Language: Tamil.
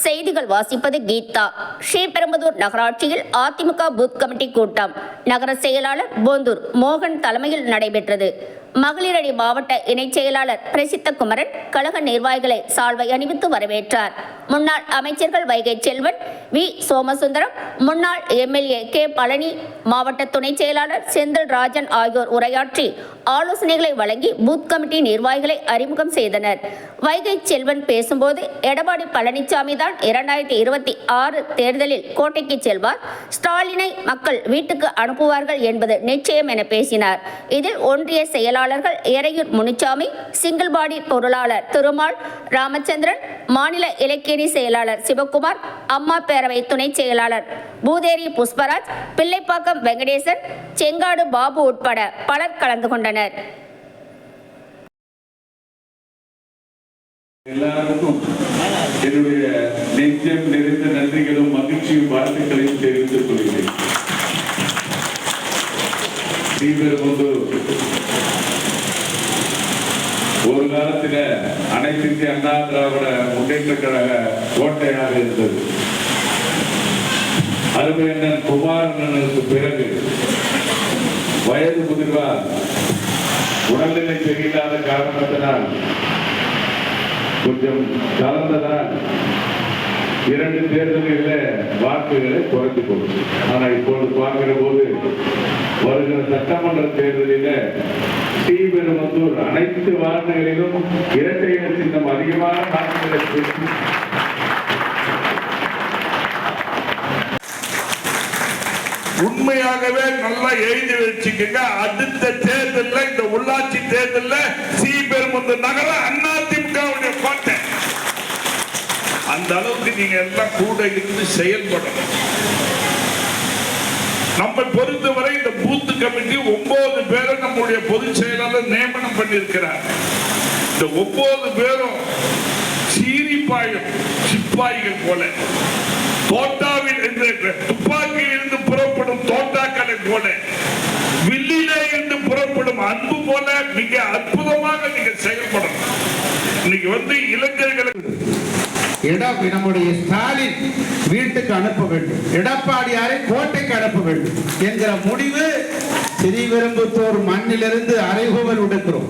செய்திகள் வாசிப்பது கீதா. ஸ்ரீபெரும்புதூர் நகராட்சியில் அதிமுக பூத் கமிட்டி கூட்டம் நகர செயலாளர் போந்தூர் மோகன் தலைமையில் நடைபெற்றது. மகளிரணி மாவட்ட இணைச் செயலாளர் பிரசித்த குமரன் கழக நிர்வாகிகளை சால்வை அணிவித்து வரவேற்றார். முன்னாள் அமைச்சர்கள் வைகை செல்வன், வி சோமசுந்தரம், முன்னாள் எம்எல்ஏ கே பழனி, மாவட்ட துணை செயலாளர் செந்தில் ராஜன் ஆகியோர் உரையாற்றி ஆலோசனைகளை வழங்கி பூத் கமிட்டி நிர்வாகிகளை அறிமுகம் செய்தனர். வைகை செல்வன் பேசும்போது எடப்பாடி பழனிசாமி தான் 2026 தேர்தலில் கோட்டைக்கு செல்வார், ஸ்டாலினை மக்கள் வீட்டுக்கு அனுப்புவார்கள் என்பது நிச்சயம் என பேசினார். இதில் ஒன்றிய செயலாளர்கள் எரையூர் முனிச்சாமி, சிங்கிள் பாடி பொருளாளர் திருமால் ராமச்சந்திரன், மாநில இலக்கியணி செயலாளர் சிவகுமார், அம்மா பேரவை துணை செயலாளர் பூதேரி புஷ்பராஜ், பிள்ளைப்பாக்கம் வெங்கடேசன், செங்காடு பாபு உட்பட பலர் கலந்து கொண்டனர். எல்லாருக்கும் என்னுடைய நெஞ்சம் நிறைந்த நன்றிகளும் மகிழ்ச்சியும் வாழ்த்துக்களையும் தெரிவித்துக் கொள்கிறேன். ஸ்ரீபெரும்புதூர் ஒரு காலத்தில் அனைத்து இந்திய அண்ணா திராவிட முன்னேற்ற கழக கோட்டையாக இருந்தது. அருமையண்ணன் குமாரண்ணனுக்கு பிறகு வயது முதிர்வார் உடல்நிலை சரியில்லாத காரணத்தினால் கொஞ்சம் கலந்ததால் 2 தேர்தல்களில் வாக்குகளை குறைத்துக் கொள்ளும். ஆனால் இப்பொழுது பார்க்கிற போது வருகிற சட்டமன்ற தேர்தலில் ஸ்ரீபெரும்புதூர் அனைத்து வார்டுகளிலும் இரட்டை இலை சின்னம் அதிகமான வாக்குகளை பெற்று உண்மையாகவே நல்லா எழுதி வச்சுக்கங்க. அடுத்த தேர்தலில், இந்த உள்ளாட்சி தேர்தலில் ஸ்ரீபெரும்புதூர் நகரம் அதிமுகவுடைய கோட்டை. அந்த அளவுக்கு நீங்க எல்லாம் கூட இருந்து செயல்படணும். நம்ம பொறுத்தவரை இந்த பூத் கமிட்டி 9 பேரை நம்முடைய பொதுச் செயலாளர் நியமனம் பண்ணியிருக்கிறார். இந்த 9 பேரும் சீரிப்பாயும் சிப்பாய்கள் போல, தோட்டாவில் துப்பாக்கியில் இருந்து புறப்படும் தோட்டாக்களை போல, வில்லிலே இருந்து புறப்படும் அன்பு போல மிக அற்புதமாக நீங்க செயல்படணும். இன்னைக்கு இளைஞர்களுக்கு நம்முடைய ஸ்டாலின் வீட்டுக்கு அனுப்ப வேண்டும், எடப்பாடியாரை கோட்டைக்கு அனுப்ப வேண்டும் என்கிற முடிவு ஸ்ரீபெரும்புதூர் மண்ணிலிருந்து அறைகூவல் விடுக்கிறோம்.